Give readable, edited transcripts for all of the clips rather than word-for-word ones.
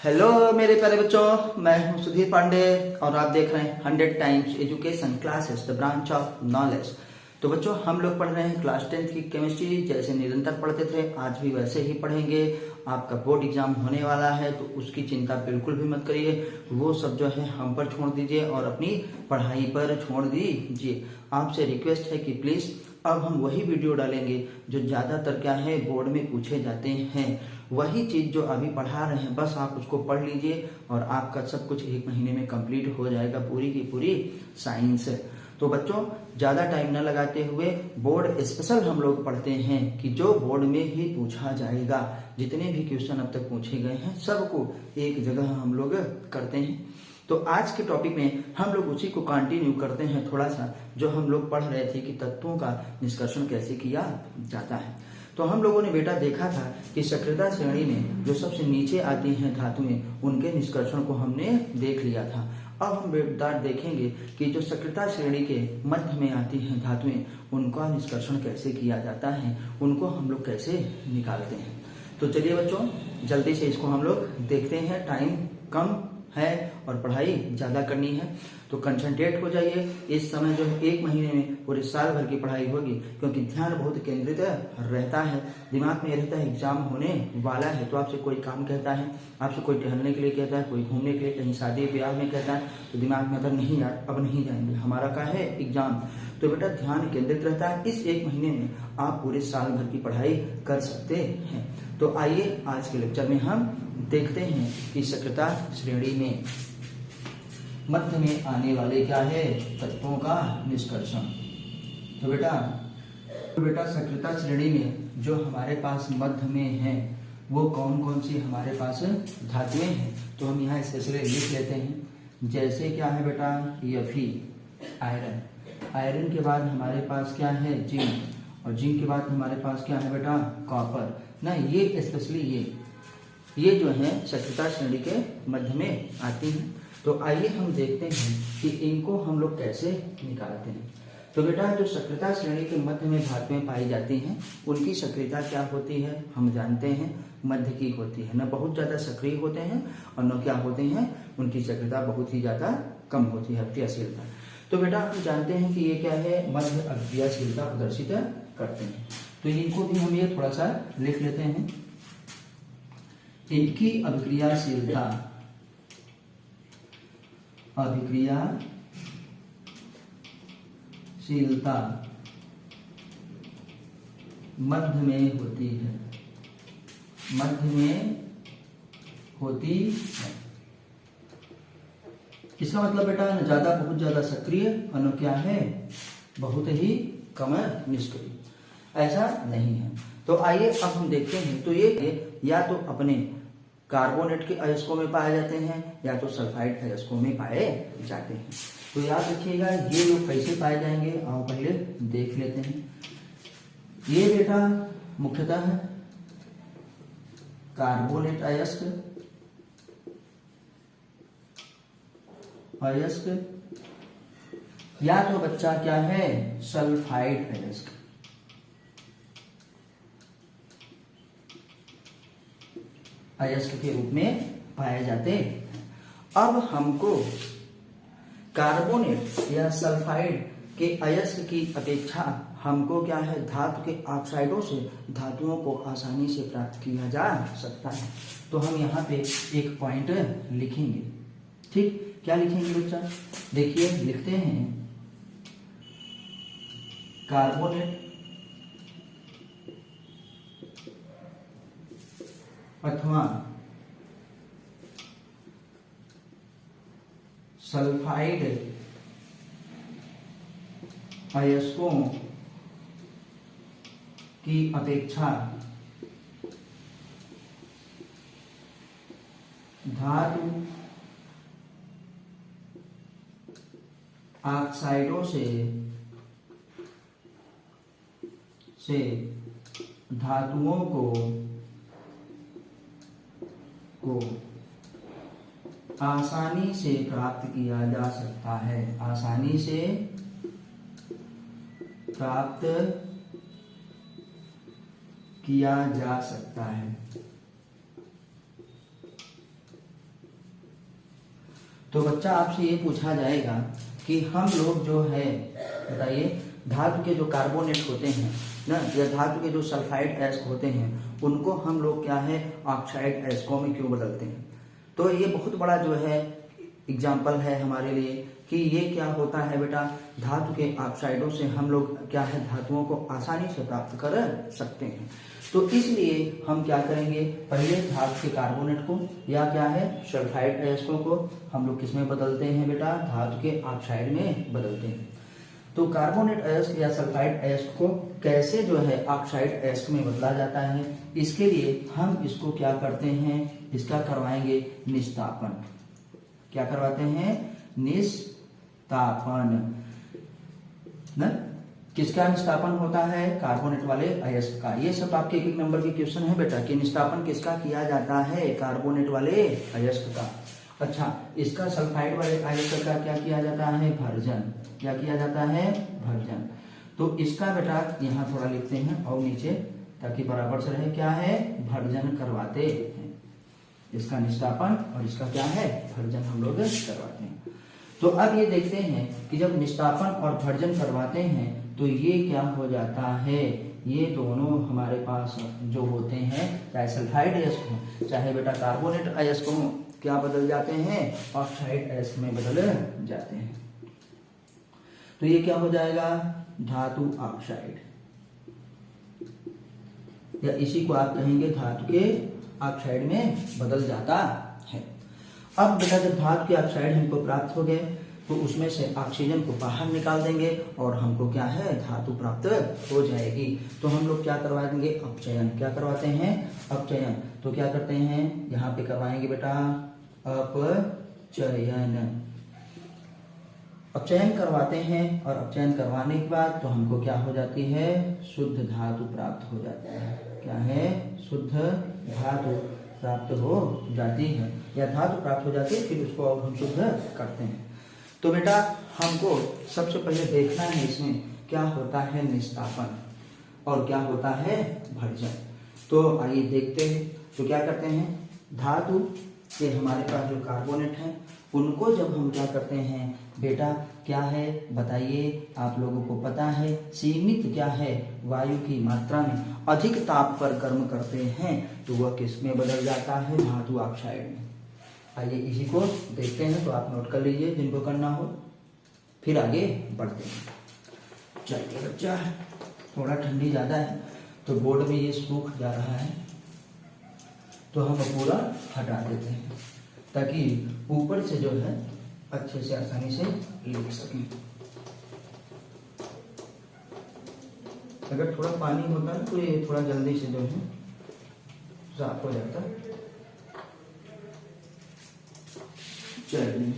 Hello मेरे प्यारे बच्चों, मैं हूं सुधीर पांडे और आप देख रहे हैं 100 times education classes the branch of knowledge. तो बच्चों, हम लोग पढ़ रहे हैं क्लास 10th की केमिस्ट्री। जैसे निरंतर पढ़ते थे आज भी वैसे ही पढ़ेंगे। आपका बोर्ड एग्जाम होने वाला है तो उसकी चिंता बिल्कुल भी मत करिए, वो सब जो है हम पर छोड़ दीजिए और अपनी पढ़ाई पर छोड़ दीजिए। आपसे रिक्वेस्ट है कि प्लीज अब हम वही वीडियो डालेंगे जो ज्यादातर क्या है बोर्ड में पूछे जाते हैं। वही चीज जो अभी पढ़ा रहे हैं बस आप उसको पढ़ लीजिए और आपका सब कुछ एक महीने में कंप्लीट हो जाएगा, पूरी की पूरी साइंस। तो बच्चों, ज्यादा टाइम न लगाते हुए बोर्ड स्पेशल हम लोग पढ़ते हैं कि जो बोर्ड में ही पूछा जाएगा। जितने भी क्वेश्चन अब तक पूछे गए हैं सबको एक जगह हम लोग करते हैं। तो आज के टॉपिक में हम लोग उसी को कंटिन्यू करते हैं, थोड़ा सा जो हम लोग पढ़ रहे थे कि तत्वों का निष्कर्षण कैसे किया जाता है। तो हम लोगों ने बेटा देखा था कि सक्रियता श्रेणी में जो सबसे नीचे आती हैं धातुएं, उनके निष्कर्षण को हमने देख लिया था। अब हम बेटा देखेंगे कि जो सक्रियता श्रेणी के मध्य में आती हैं धातुएं, उनका निष्कर्षण कैसे किया जाता है, उनको हम लोग कैसे निकालते हैं। तो चलिए बच्चों, जल्दी से इसको हम लोग देखते हैं। टाइम कम है और पढ़ाई ज्यादा करनी है तो कंसंट्रेट हो जाइए। इस समय जो है एक महीने में पूरे साल भर की पढ़ाई होगी, क्योंकि ध्यान बहुत केंद्रित रहता है। दिमाग में रहता है एग्जाम होने वाला है, तो आपसे कोई काम कहता है, आपसे कोई टहलने के लिए कहता है, कोई घूमने के लिए, कहीं शादी ब्याह में कहता है, तो दिमाग में अगर नहीं यार अब नहीं जाएंगे, हमारा का है एग्जाम, तो बेटा ध्यान केंद्रित रहता है। इस एक महीने में आप पूरे साल भर की पढ़ाई कर सकते हैं। तो आइए आज के लेक्चर में हम देखते हैं कि सक्रियता श्रेणी में मध्य में आने वाले क्या है तत्वों का निष्कर्षण। तो बेटा सक्रियता श्रेणी में जो हमारे पास मध्य में है वो कौन कौन सी हमारे पास धातुएं हैं, तो हम यहाँ स्पेशली लिख लेते हैं। जैसे क्या है बेटा, Fe आयरन, आयरन के बाद हमारे पास क्या है जिंक, और जिंक के बाद हमारे पास क्या है बेटा कॉपर ना। ये स्पेशली ये जो है सक्रियता श्रेणी के मध्य में आती हैं। तो आइए हम देखते हैं कि इनको हम लोग कैसे निकालते हैं। तो बेटा जो सक्रियता श्रेणी के मध्य में धातुएं पाई जाती हैं उनकी सक्रियता क्या होती है हम जानते हैं, मध्य की होती है। न बहुत ज्यादा सक्रिय होते हैं और न क्या होते हैं, उनकी सक्रियता बहुत ही ज्यादा कम होती है, अक्रियाशीलता। तो बेटा हम जानते हैं कि ये क्या है, मध्य अक्रियाशीलता प्रदर्शित करते हैं। तो इनको भी हम ये थोड़ा सा लिख लेते हैं। इनकी अभिक्रियाशीलता मध्य में होती है, मध्य में होती है। इसका मतलब बेटा न ज्यादा बहुत ज्यादा सक्रिय और न क्या है बहुत ही कम निष्क्रिय, ऐसा नहीं है। तो आइए अब हम देखते हैं। तो ये या तो अपने कार्बोनेट के अयस्कों में पाए जाते हैं या तो सल्फाइड अयस्कों में पाए जाते हैं। तो याद रखिएगा ये लोग कैसे पाए जाएंगे, आओ पहले देख लेते हैं। ये बेटा मुख्यतः है कार्बोनेट अयस्क, या तो बच्चा क्या है सल्फाइड अयस्क। अयस्क के रूप में पाए जाते हैं। अब हमको कार्बोनेट या सल्फाइड के अयस्क की अपेक्षा हमको क्या है धातु के ऑक्साइडों से धातुओं को आसानी से प्राप्त किया जा सकता है। तो हम यहाँ पे एक पॉइंट लिखेंगे। ठीक, क्या लिखेंगे बच्चा, देखिए लिखते हैं कार्बोनेट अथवा सल्फाइड अयस्कों की अपेक्षा धातु ऑक्साइडों से धातुओं को आसानी से प्राप्त किया जा सकता है, आसानी से प्राप्त किया जा सकता है। तो बच्चा आपसे ये पूछा जाएगा कि हम लोग जो है बताइए धातु के जो कार्बोनेट होते हैं ना या धातु के जो सल्फाइड एस्क होते हैं उनको हम लोग क्या है ऑक्साइड एस्कों में क्यों बदलते हैं। तो ये बहुत बड़ा जो है एग्जाम्पल है हमारे लिए कि ये क्या होता है बेटा, धातु के ऑक्साइडों से हम लोग क्या है धातुओं को आसानी से प्राप्त कर सकते हैं। तो इसलिए हम क्या करेंगे, पहले धातु के कार्बोनेट को या क्या है सल्फाइड अयस्कों को हम लोग किसमें बदलते हैं बेटा, धातु के ऑक्साइड में बदलते हैं। तो कार्बोनेट अयस्क या सल्फाइड अयस्क को कैसे जो है ऑक्साइड अयस्क में बदला जाता है, इसके लिए हम इसको क्या करते हैं, इसका करवाएंगे निस्तापन। क्या करवाते हैं, निस्तापन न किसका निस्तापन होता है, कार्बोनेट वाले अयस्क का। ये सब आपके एक नंबर के क्वेश्चन है बेटा कि निस्तापन किसका किया जाता है, कार्बोनेट वाले अयस्क का। अच्छा, इसका सल्फाइड वाले अयस्क का क्या किया जाता है, भर्जन। क्या किया जाता है, भर्जन। तो इसका बेटा यहाँ थोड़ा लिखते हैं और नीचे ताकि बराबर से रहे, क्या है भर्जन करवाते हैं। इसका निस्तापन और इसका क्या है भर्जन हम लोग करवाते हैं। तो अब ये देखते हैं कि जब निस्तापन और भर्जन करवाते हैं तो ये क्या हो जाता है, ये दोनों हमारे पास जो होते हैं चाहे सल्फाइड अयस्क हो चाहे बेटा कार्बोनेट अयस्क हो क्या बदल जाते हैं, ऑक्साइड अयस्क में बदल जाते हैं। तो ये क्या हो जाएगा, धातु ऑक्साइड, या इसी को आप कहेंगे धातु के ऑक्साइड में बदल जाता है। अब बेटा जब धातु के ऑक्साइड हमको प्राप्त हो गए तो उसमें से ऑक्सीजन को बाहर निकाल देंगे और हमको क्या है धातु प्राप्त हो जाएगी। तो हम लोग क्या करवा देंगे, अपचयन। क्या करवाते हैं, अपचयन। तो क्या करते हैं, यहाँ पे करवाएंगे बेटा अपचयन। अपचयन करवाते हैं और अपचयन करवाने के बाद तो हमको क्या हो जाती है, शुद्ध धातु प्राप्त हो जाती है। क्या है, शुद्ध धातु प्राप्त हो जाती है या धातु प्राप्त हो जाती है, फिर उसको और हम शुद्ध करते हैं। तो बेटा हमको सबसे पहले देखना है इसमें क्या होता है निस्तापन और क्या होता है भर्जन। तो आइए देखते हैं। तो क्या करते हैं, धातु के हमारे पास जो कार्बोनेट हैं उनको जब हम क्या करते हैं बेटा, क्या है बताइए, आप लोगों को पता है सीमित क्या है वायु की मात्रा में अधिक ताप पर गर्म करते हैं तो वह किस में बदल जाता है, धातु ऑक्साइड में। आइए इसी को देखते हैं। तो आप नोट कर लीजिए जिनको करना हो, फिर आगे बढ़ते हैं। चलिए बच्चा, थोड़ा ठंडी ज्यादा है तो बोर्ड में ये सूख जा रहा है तो हम पूरा हटा देते हैं ताकि ऊपर से जो है अच्छे से आसानी से लिख सकें। अगर थोड़ा पानी होता है तो ये थोड़ा जल्दी से जो है साफ हो जाता है। चलिए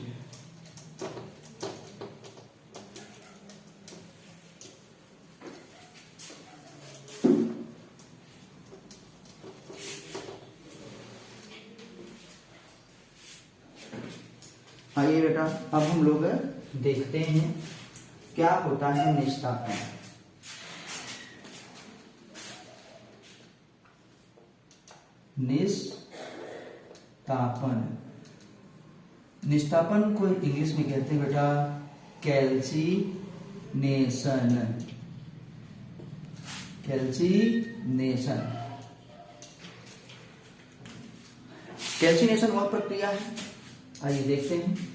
आइए बेटा, अब हम लोग देखते हैं क्या होता है निस्तापन। निस्तापन, निस्तापन को इंग्लिश में कहते हैं बेटा कैल्सिनेशन। कैल्सिनेशन, कैल्सिनेशन वह प्रक्रिया है, आइए देखते हैं।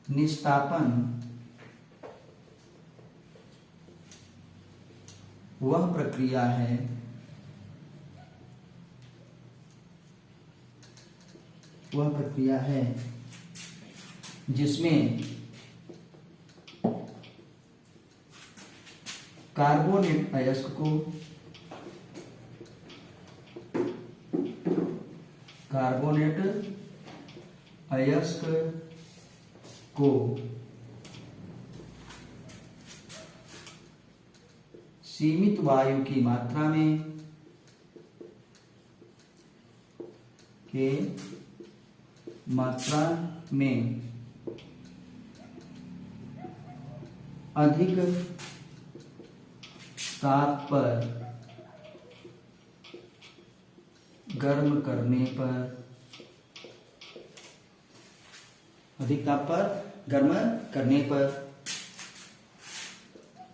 निस्तापन वह प्रक्रिया है जिसमें कार्बोनेट अयस्क को सीमित वायु की मात्रा में अधिक ताप पर गर्म करने पर अधिक ताप पर गर्म करने पर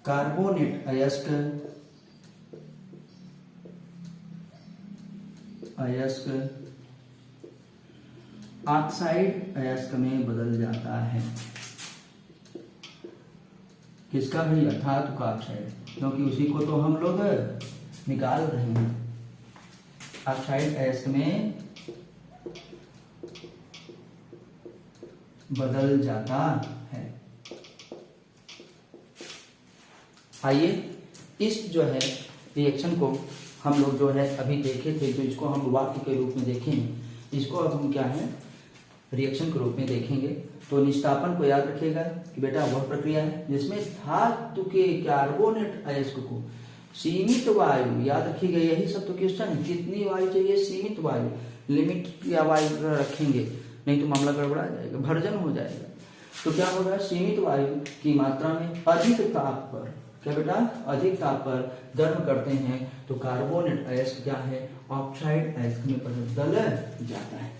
कार्बोनेट अयस्क ऑक्साइड अयस्क में बदल जाता है। किसका भैया? धातु का ऑक्साइड, क्योंकि उसी को तो हम लोग निकाल रहे हैं। ऑक्साइड अयस्क में बदल जाता है। आइए इस जो है रिएक्शन को हम लोग जो है अभी देखे थे, तो इसको हम वाक्य के रूप में देखेंगे। इसको अब हम क्या है रिएक्शन के रूप में देखेंगे। तो निष्तापन को याद रखिएगा कि बेटा वह प्रक्रिया है जिसमें धातु के कार्बोनेट अयस्क को सीमित वायु, याद रखिएगा यही सब तो क्वेश्चन है, कितनी वायु चाहिए? सीमित वायु, लिमिट या वायु रखेंगे नहीं तो मामला गड़बड़ा जाएगा, भर्जन हो जाएगा। तो क्या होगा? सीमित वायु की मात्रा में अधिक ताप पर, क्या बेटा? अधिक ताप पर गर्म करते हैं तो कार्बोनेट अयस्क क्या है? ऑक्साइड अयस्क में बदल जाता है।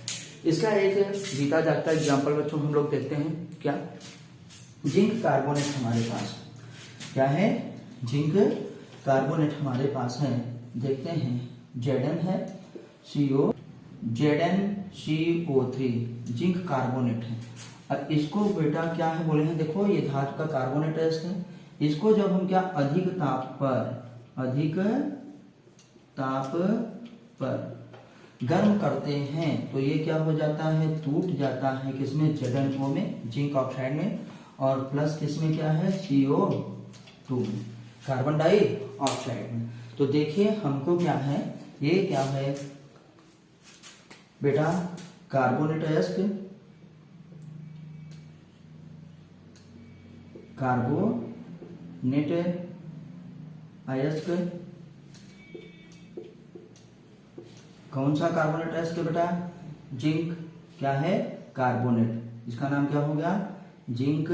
इसका एक जीता जागता एग्जाम्पल बच्चों हम लोग देखते हैं। क्या? जिंक कार्बोनेट हमारे पास क्या है? जिंक कार्बोनेट हमारे पास है। देखते हैं Zn है ZnCO3 जिंक कार्बोनेट है। अब इसको बेटा क्या है बोले हैं? देखो ये धातु का कार्बोनेट अयस्क है। इसको जब हम क्या अधिक ताप पर गर्म करते हैं तो ये क्या हो जाता है? टूट जाता है। किसमें? ZnO में, जिंक ऑक्साइड में, और प्लस किसमें क्या है? CO2 कार्बन डाइऑक्साइड में। तो देखिए हमको क्या है, ये क्या है बेटा? कार्बोनेट अयस्क, कार्बोनेट अयस्क, कौन सा कार्बोनेट अयस्क बेटा? जिंक क्या है? कार्बोनेट। इसका नाम क्या हो गया? Zinc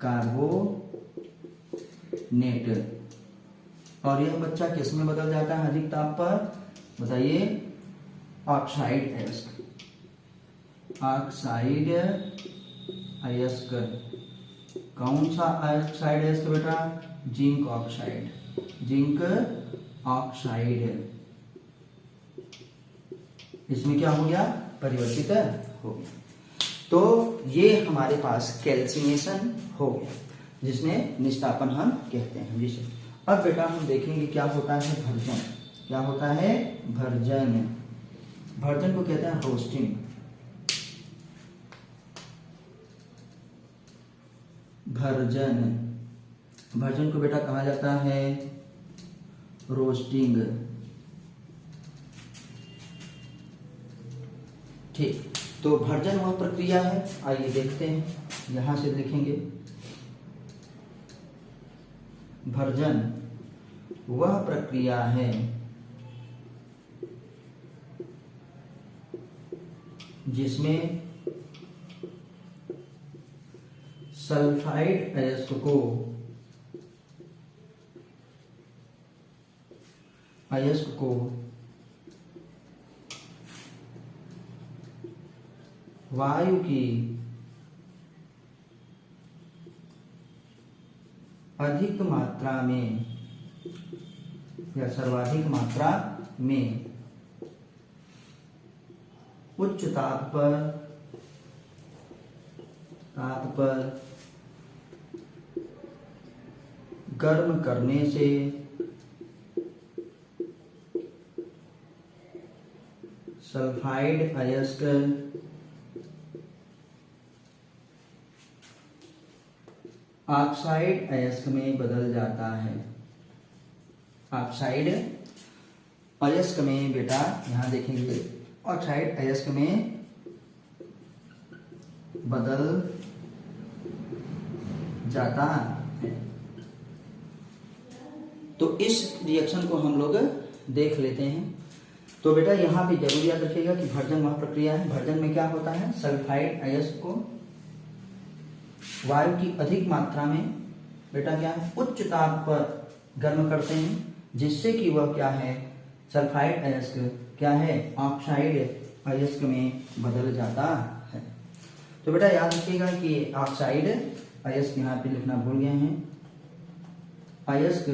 carbonate. और यह बच्चा किस में बदल जाता है अधिक ताप पर? बताइए। ऑक्साइड अयस्क, ऑक्साइड अयस्क। कौन सा ऑक्साइड अयस्क बेटा? Zinc oxide, zinc oxide. इसमें क्या हो गया? परिवर्तित हो गया। तो ये हमारे पास कैल्सिनेशन हो गया, जिसमें निष्तापन हम कहते हैं जिसे। अब बेटा हम देखेंगे क्या होता है भर्जन। क्या होता है? भर्जन। भर्जन को कहते हैं रोस्टिंग। भर्जन को बेटा कहा जाता है रोस्टिंग। ठीक, तो भर्जन वह प्रक्रिया है, आइए देखते हैं, यहां से देखेंगे। भर्जन वह प्रक्रिया है जिसमें सल्फाइड अयस्क को वायु की अधिक मात्रा में या सर्वाधिक मात्रा में उच्च ताप पर गर्म करने से सल्फाइड अयस्क ऑक्साइड अयस्क में बदल जाता है। ऑक्साइड अयस्क में बेटा यहां देखेंगे, ऑक्साइड अयस्क में बदल जाता है। तो इस रिएक्शन को हम लोग देख लेते हैं। तो बेटा यहाँ पे जरूर याद रखिएगा कि भर्जन वह प्रक्रिया है, भर्जन में क्या होता है, सल्फाइड अयस्क को वायु की अधिक मात्रा में बेटा क्या है, उच्च ताप पर गर्म करते हैं, जिससे कि वह क्या है, सल्फाइड अयस्क क्या है, ऑक्साइड अयस्क में बदल जाता है। तो बेटा याद रखिएगा कि ऑक्साइड अयस्क यहाँ पे लिखना भूल गए हैं, अयस्क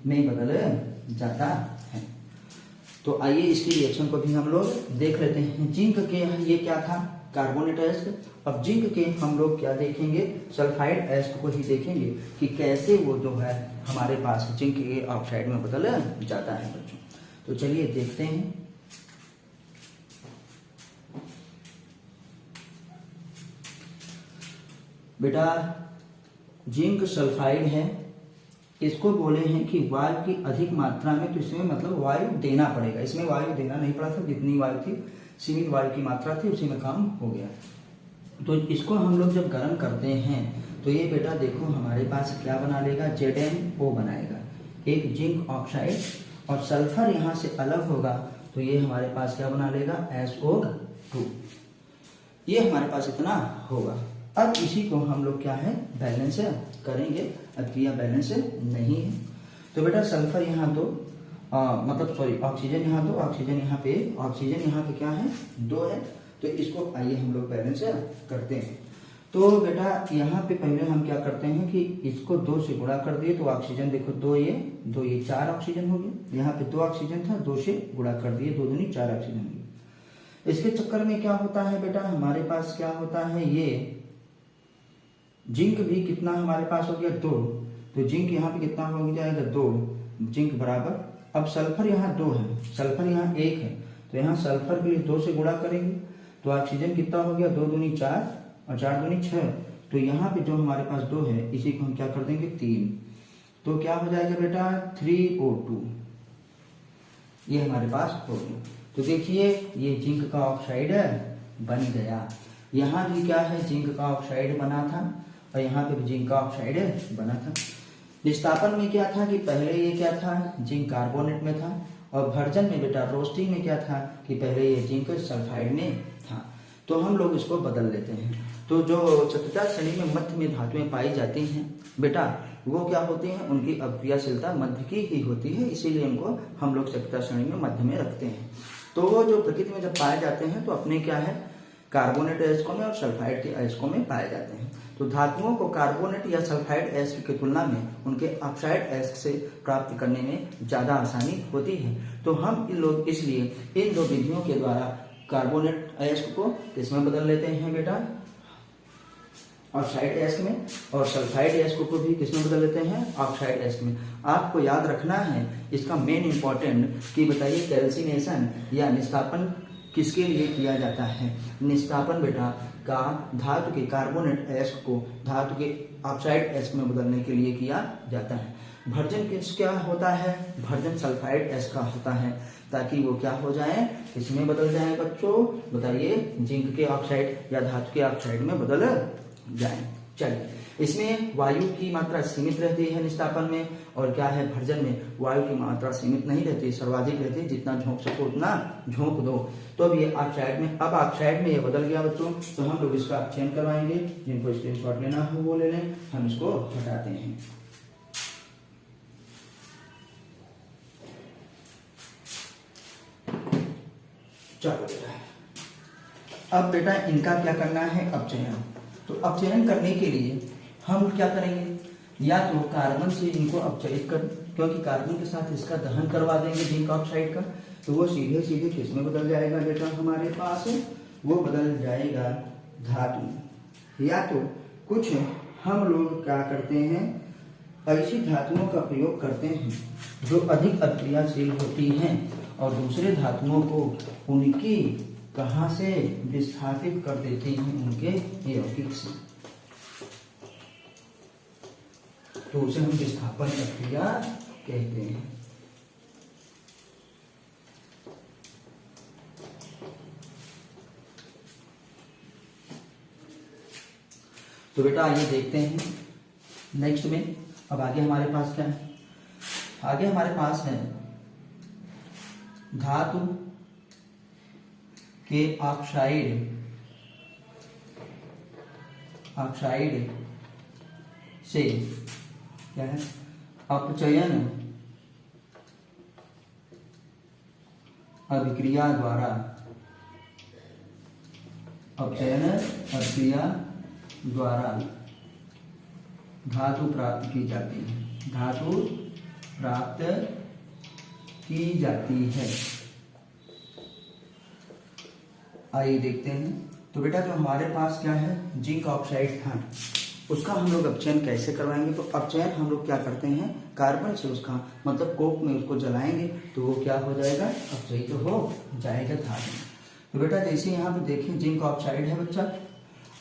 में बदल जाता है। तो आइए इसकी रिएक्शन को भी हम लोग देख लेते हैं। जिंक के ये क्या था, कार्बोनेट अयस्क। अब जिंक के हम लोग क्या देखेंगे, सल्फाइड अयस्क को ही देखेंगे कि कैसे वो जो है हमारे पास जिंक के ऑक्साइड में बदल जाता है बच्चों। तो चलिए देखते हैं। बेटा जिंक सल्फाइड है, इसको बोले हैं कि वायु की अधिक मात्रा में, तो इसमें मतलब वायु देना पड़ेगा। इसमें वायु देना नहीं पड़ा था, जितनी वायु थी सीमित वायु की मात्रा थी उसी में काम हो गया। तो इसको हम लोग जब गर्म करते हैं तो ये बेटा देखो हमारे पास क्या बना लेगा, ZnO बनाएगा, एक जिंक ऑक्साइड। और सल्फर यहाँ से अलग होगा तो ये हमारे पास क्या बना लेगा, SO2। ये हमारे पास इतना होगा। अब इसी को हम लोग क्या है बैलेंस करेंगे। अब क्रिया बैलेंस नहीं है तो बेटा सल्फर यहाँ दो, मतलब सॉरी ऑक्सीजन यहाँ दो, ऑक्सीजन यहाँ पे, ऑक्सीजन यहाँ पे क्या है 2 है। तो इसको आइए हम लोग बैलेंस करते हैं। तो बेटा यहाँ पे पहले हम क्या करते हैं कि इसको 2 से गुणा कर दिए तो ऑक्सीजन देखो 2 ये 4 ऑक्सीजन हो गए। यहाँ पे 2 ऑक्सीजन था, 2 से गुणा कर दिए, 2 दूनी 4 ऑक्सीजन हो गए। इसके चक्कर में क्या होता है बेटा, हमारे पास क्या होता है, ये जिंक भी कितना हमारे पास हो गया 2। तो जिंक यहाँ पे कितना हो जाएगा 2, जिंक बराबर। अब सल्फर यहाँ 2 है, सल्फर यहाँ 1 है, तो यहाँ सल्फर के लिए 2 से गुणा करेंगे तो ऑक्सीजन कितना हो गया 2 दूनी 4 और 4 दूनी 6। तो यहाँ पे जो हमारे पास 2 है इसी को हम क्या कर देंगे 3। तो क्या हो जाएगा बेटा 3O2, ये हमारे पास हो गया। तो देखिए ये जिंक का ऑक्साइड बन गया। यहाँ भी क्या है जिंक का ऑक्साइड बना था और यहाँ पे भी जिंक का ऑक्साइड बना था। निस्तापन में क्या था कि पहले ये क्या था जिंक कार्बोनेट में था, और भर्जन में बेटा रोस्टिंग में क्या था कि पहले ये जिंक सल्फाइड में था। तो हम लोग इसको बदल लेते हैं। तो जो चतुर्था श्रेणी में मध्य में धातुएं पाई जाती हैं बेटा वो क्या होती हैं, उनकी अभिक्रियाशीलता मध्य की ही होती है, इसीलिए उनको हम लोग चतुर्था श्रेणी में मध्य में रखते हैं। तो वो जो प्रकृति में जब पाए जाते हैं तो अपने क्या है कार्बोनेट अयस्कों में और सल्फाइड के अयस्कों में पाए जाते हैं। तो धातुओं को कार्बोनेट या सल्फाइड अयस्क की तुलना में उनके ऑक्साइड अयस्क से प्राप्त करने में ज्यादा आसानी होती है। तो हम इन लोग इसलिए इन 2 विधियों के द्वारा कार्बोनेट अयस्क को किसमें बदल लेते हैं बेटा, ऑक्साइड अयस्क में, और सल्फाइड अयस्क को भी किसमें बदल लेते हैं, ऑक्साइड अयस्क में। आपको याद रखना है इसका मेन इंपॉर्टेंट कि बताइए कैल्सिनेशन या निस्तापन किसके लिए किया जाता है। निस्तापन बेटा का धातु के कार्बोनेट अयस्क को धातु के ऑक्साइड अयस्क में बदलने के लिए किया जाता है। भर्जन क्या होता है, भर्जन सल्फाइड अयस्क का होता है ताकि वो क्या हो जाए, इसमें बदल जाए बच्चों, बताइए जिंक के ऑक्साइड या धातु के ऑक्साइड में बदल जाए। चलिए इसमें वायु की मात्रा सीमित रहती है निस्तापन में, और क्या है भर्जन में वायु की मात्रा सीमित नहीं रहती, सर्वाधिक रहती है, जितना झोंक सको उतना झोंक दो। तो अब ये ऑक्साइड में, अब ऑक्साइड में ये बदल गया बच्चों, तो हम लोग इसका चयन करवाएंगे। जिनको स्क्रीनशॉट लेना हो वो ले लें, हम इसको हटाते हैं। चलो बेटा अब बेटा इनका क्या करना है अपचयन। तो अपचयन करने के लिए हम क्या करेंगे, या तो कार्बन से इनको अपचयित कर, क्योंकि कार्बन के साथ इसका दहन करवा देंगे जिंक ऑक्साइड का, तो वो सीधे सीधे किसमें बदल जाएगा बेटा, हमारे पास वो बदल जाएगा धातु। या तो कुछ हम लोग क्या करते हैं, ऐसी धातुओं का प्रयोग करते हैं जो अधिक अक्रियाशील होती हैं और दूसरे धातुओं को उनकी कहाँ से विस्थापित कर देते हैं, उनके यौगिक से। तो उसे हम विस्थापन प्रक्रिया कहते हैं। तो बेटा आइए देखते हैं नेक्स्ट में। अब आगे हमारे पास क्या है, आगे हमारे पास है धातु के ऑक्साइड से क्या है अपचयन अभिक्रिया द्वारा अपचयन अभिक्रिया द्वारा धातु प्राप्त की जाती है, धातु प्राप्त की जाती है। आइए देखते हैं। तो बेटा जो हमारे पास क्या है, जिंक ऑक्साइड था, उसका हम लोग अपचयन कैसे करवाएंगे। तो अपचयन हम लोग क्या करते हैं, कार्बन से उसका मतलब कोक में उसको जलाएंगे तो वो क्या हो जाएगा, अपचयित हो जाएगा धातु। तो बेटा जैसे यहाँ पे देखें जिंक ऑक्साइड है बच्चा,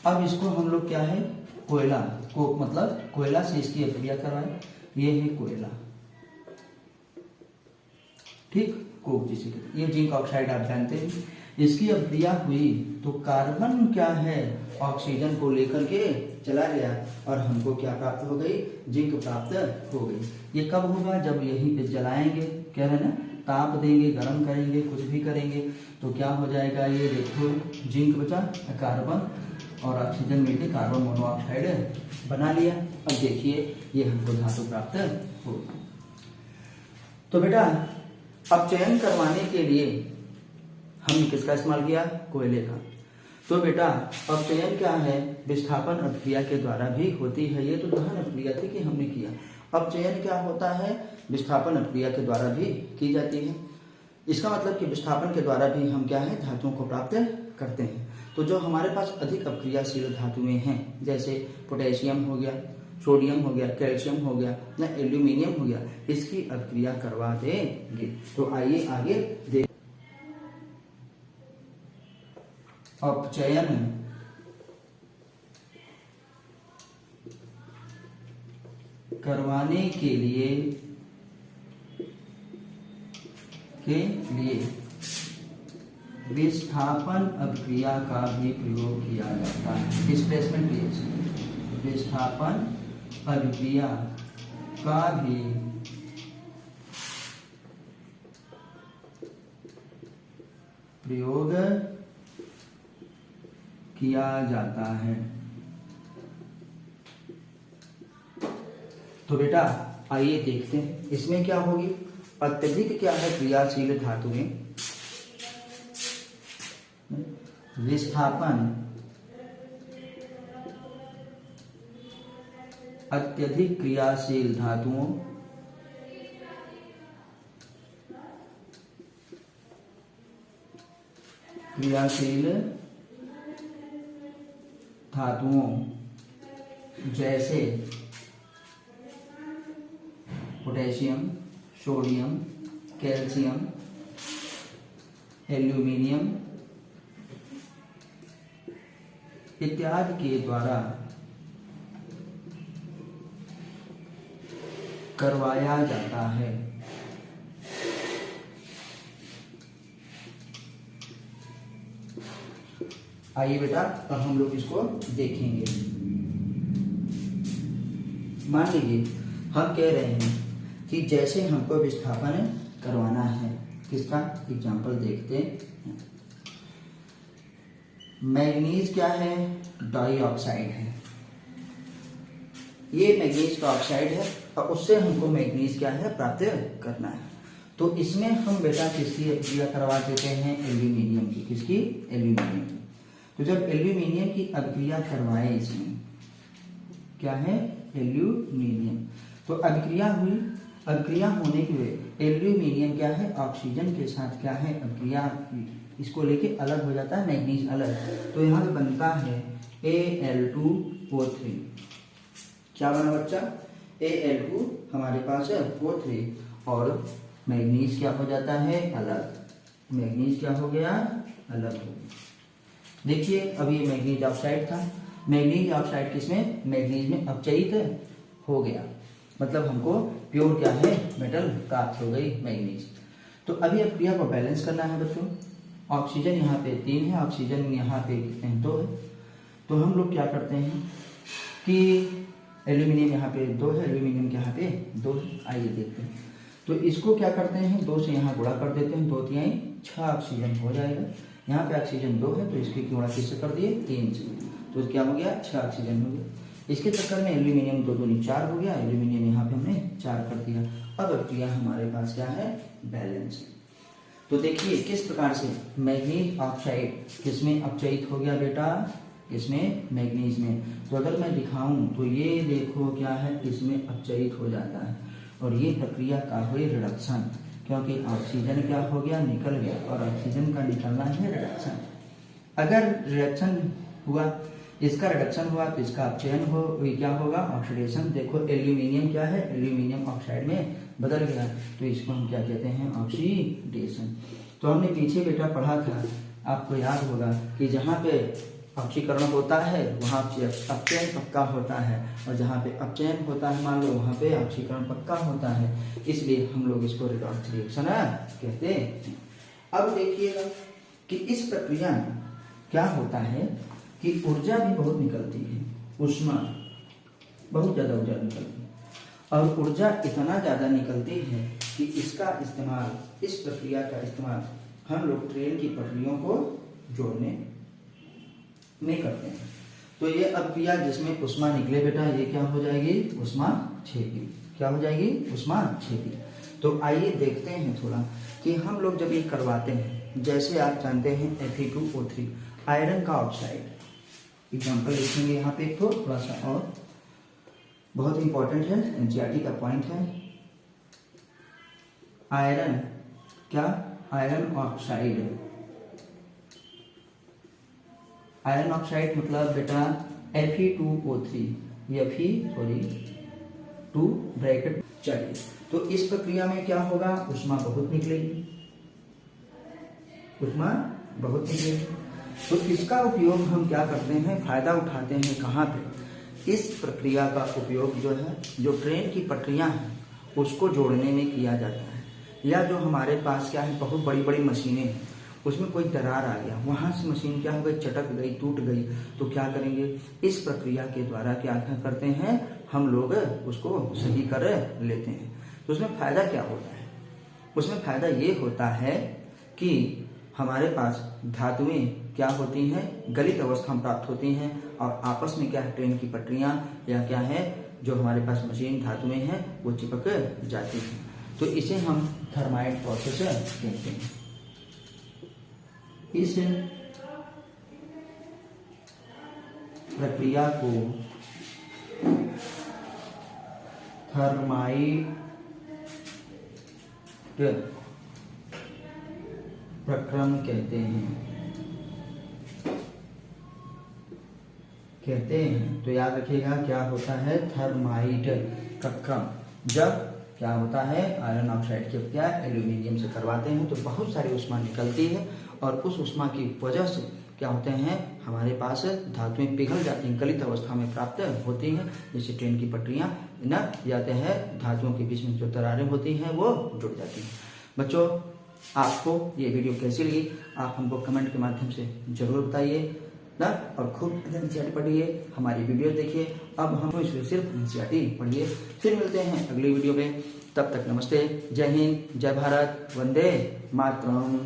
अब इसको हम लोग क्या है, कोयला, कोक मतलब कोयला से इसकी अपक्रिया करवाए। ये है कोयला, ठीक, कोक जिसे कहते हैं। ये जिंक ऑक्साइड आप जानते हैं। इसकी अपक्रिया हुई तो कार्बन क्या है, ऑक्सीजन को लेकर के चला गया और हमको क्या प्राप्त हो गई, जिंक प्राप्त हो गई। ये कब होगा, जब यहीं पे जलाएंगे, कह रहे ना, ताप देंगे, गर्म करेंगे, कुछ भी करेंगे तो क्या हो जाएगा, ये देखो जिंक बचा, कार्बन और ऑक्सीजन मिलकर कार्बन मोनोऑक्साइड बना लिया। अब देखिए ये हमको धातु प्राप्त हो। तो बेटा अपचयन करवाने के लिए हमने किसका इस्तेमाल किया, कोयले का। तो बेटा अपचयन क्या है, विस्थापन अभिक्रिया के द्वारा भी होती है। ये तो दहन अभिक्रिया थी कि हमने किया। अपचयन क्या होता है, विस्थापन अभिक्रिया के द्वारा भी की जाती है। इसका मतलब कि विस्थापन के द्वारा भी हम क्या है, धातुओं को प्राप्त करते हैं। तो जो हमारे पास अधिक अपक्रियाशील धातुएं हैं, जैसे पोटेशियम हो गया, सोडियम हो गया, कैल्शियम हो गया या एल्यूमिनियम हो गया, इसकी अपक्रिया करवा देंगे। तो आइए आगे देख। अपचयन करवाने के लिए विस्थापन अभिक्रिया का भी प्रयोग किया जाता है। डिस्प्लेसमेंट रिएक्शन, विस्थापन अभिक्रिया का भी प्रयोग किया जाता है। तो बेटा आइए देखते हैं इसमें क्या होगी। अत्यधिक क्या है, क्रियाशील धातुएं विस्थापन अत्यधिक क्रियाशील धातुओं जैसे पोटेशियम, सोडियम, कैल्शियम, एल्यूमिनियम इत्यादि के द्वारा करवाया जाता है। आइए बेटा अब हम लोग इसको देखेंगे। मान लीजिए हम कह रहे हैं कि जैसे हमको विस्थापन करवाना है, किसका एग्जाम्पल देखते हैं। मैग्नीज क्या है, डाइऑक्साइड है। ये मैग्नीज का ऑक्साइड है और उससे हमको मैग्नीज क्या है, प्राप्त करना है। तो इसमें हम बेटा किसकी अभिक्रिया करवा देते हैं, एल्यूमिनियम की। किसकी, एल्यूमिनियम की। तो जब एल्यूमिनियम की अभिक्रिया करवाए, इसमें क्या है, एल्यूमिनियम, तो अभिक्रिया हुई। अभिक्रिया होने के लिए एल्यूमिनियम क्या है, ऑक्सीजन के साथ क्या है, अभिक्रिया इसको लेके अलग हो जाता है, मैग्नीज अलग। तो यहाँ पे बनता है Al2O3। क्या बना बच्चा, Al2 हमारे पास है O3 और मैग्नीज क्या हो जाता है, अलग। मैग्नीज क्या हो गया, अलग हो गया। देखिए अब ये मैग्नीज ऑक्साइड था। मैग्नीज ऑक्साइड किसमें, मैग्नीज में अपचयित हो गया, मतलब हमको प्योर क्या है, मेटल प्राप्त हो गई, मैग्नीज। तो अभी अब क्रिया को बैलेंस करना है बच्चों। ऑक्सीजन यहाँ पे 3 है, ऑक्सीजन यहाँ पे 2 है। तो हम लोग क्या करते हैं कि एल्यूमिनियम यहाँ पे 2 है, एल्यूमिनियम यहाँ पे 2 है। आइए देखते हैं। तो इसको क्या करते हैं, 2 से यहाँ गुणा कर देते हैं, 2 3 6 ऑक्सीजन हो जाएगा। यहाँ पे ऑक्सीजन 2 है तो इसकी गुणा किससे कर दिए, 3 से। तो क्या हो गया, 6 ऑक्सीजन हो गया। इसके चक्कर में एल्यूमिनियम 2 दूनी 4 हो गया, एल्यूमिनियम यहाँ पे हमने 4 कर दिया। अब क्रिया हमारे पास क्या है, बैलेंस है। तो देखिए किस प्रकार से मैग्नीज ऑक्साइड किसमें अपचयित हो गया बेटा, इसमें मैग्नीज में। तो अगर मैं दिखाऊं तो ये देखो क्या है, इसमें अपचयित हो जाता है और ये प्रक्रिया का हुई रिडक्शन, क्योंकि ऑक्सीजन क्या हो गया, निकल गया और ऑक्सीजन का निकलना है रिडक्शन। अगर रिडक्शन हुआ, इसका रिडक्शन हुआ तो इसका अपचयन हो, क्या होगा, ऑक्सीडेशन। देखो एल्यूमिनियम क्या है, एल्यूमिनियम ऑक्साइड में बदल गया, तो इसको हम क्या कहते हैं, ऑक्सीडेशन। तो हमने पीछे बेटा पढ़ा था, आपको याद होगा कि जहाँ पे ऑक्सीकरण होता है वहाँ पे अपचयन पक्का होता है, और जहाँ पे अपचयन होता है मान लो वहाँ पे ऑक्सीकरण पक्का होता है, इसलिए हम लोग इसको रिडॉक्स रिएक्शन कहते हैं। अब देखिएगा कि इस प्रक्रिया में क्या होता है कि ऊर्जा भी बहुत निकलती है, ऊष्मा बहुत ज्यादा ऊर्जा निकलती है, और ऊर्जा इतना ज्यादा निकलती है कि इसका इस्तेमाल, इस प्रक्रिया का इस्तेमाल हम लोग ट्रेन की पटरियों को जोड़ने में करते हैं। तो ये अब क्रिया जिसमें ऊष्मा निकले बेटा, ये क्या हो जाएगी, ऊष्मा छेदी। क्या हो जाएगी, ऊष्मा छेदी। तो आइए देखते हैं थोड़ा कि हम लोग जब ये करवाते हैं, जैसे आप जानते हैं Fe2O3 आयरन का ऑक्साइड, एग्जाम्पल लिखेंगे यहाँ पे एक थोड़ा सा, और बहुत इंपॉर्टेंट है, एनसीईआरटी का पॉइंट है। आयरन क्या, आयरन ऑक्साइड, आयरन ऑक्साइड मतलब बेटा Fe2O3, Fe2 ब्रैकेट। चलिए, तो इस प्रक्रिया में क्या होगा, ऊष्मा बहुत निकलेगी, ऊष्मा बहुत निकलेगी। तो इसका उपयोग हम क्या करते हैं, फायदा उठाते हैं कहाँ पे, इस प्रक्रिया का उपयोग जो है, जो ट्रेन की पटरियां हैं उसको जोड़ने में किया जाता है, या जो हमारे पास क्या है, बहुत बड़ी बड़ी मशीनें हैं, उसमें कोई दरार आ गया, वहां से मशीन क्या हो गई, चटक गई, टूट गई, तो क्या करेंगे, इस प्रक्रिया के द्वारा क्या करते हैं, हम लोग उसको सही कर लेते हैं। तो उसमें फायदा क्या होता है, उसमें फायदा ये होता है कि हमारे पास धातुएं क्या होती हैं, गलित अवस्था में प्राप्त होती हैं, और आपस में क्या है, ट्रेन की पटरियां या क्या है, जो हमारे पास मशीन धातुएं हैं वो चिपक जाती हैं। तो इसे हम थर्माइट प्रोसेस कहते हैं। इस प्रक्रिया को थर्माइट प्रक्रम कहते हैं। तो याद रखिएगा क्या होता है, थर्माइट प्रक्रम। जब क्या होता है, आयरन ऑक्साइड की क्या एल्यूमिनियम से करवाते हैं तो बहुत सारी ऊष्मा निकलती है, और उस ऊष्मा की वजह से क्या होते हैं, हमारे पास धातुएं पिघल जाती हैं, गलित अवस्था में प्राप्त होती हैं, जैसे ट्रेन की पटरियां न जाते हैं, धातुओं के बीच में जो दरारें होती हैं वो जुड़ जाती हैं। बच्चों, आपको ये वीडियो कैसी लगी आप हमको कमेंट के माध्यम से जरूर बताइए ना, और खूब एनसीईआरटी पढ़िए, हमारी वीडियो देखिए। अब हम इसलिए सिर्फ एनसीईआरटी पढ़िए। फिर मिलते हैं अगली वीडियो में, तब तक नमस्ते, जय हिंद, जय भारत, वंदे मातरम।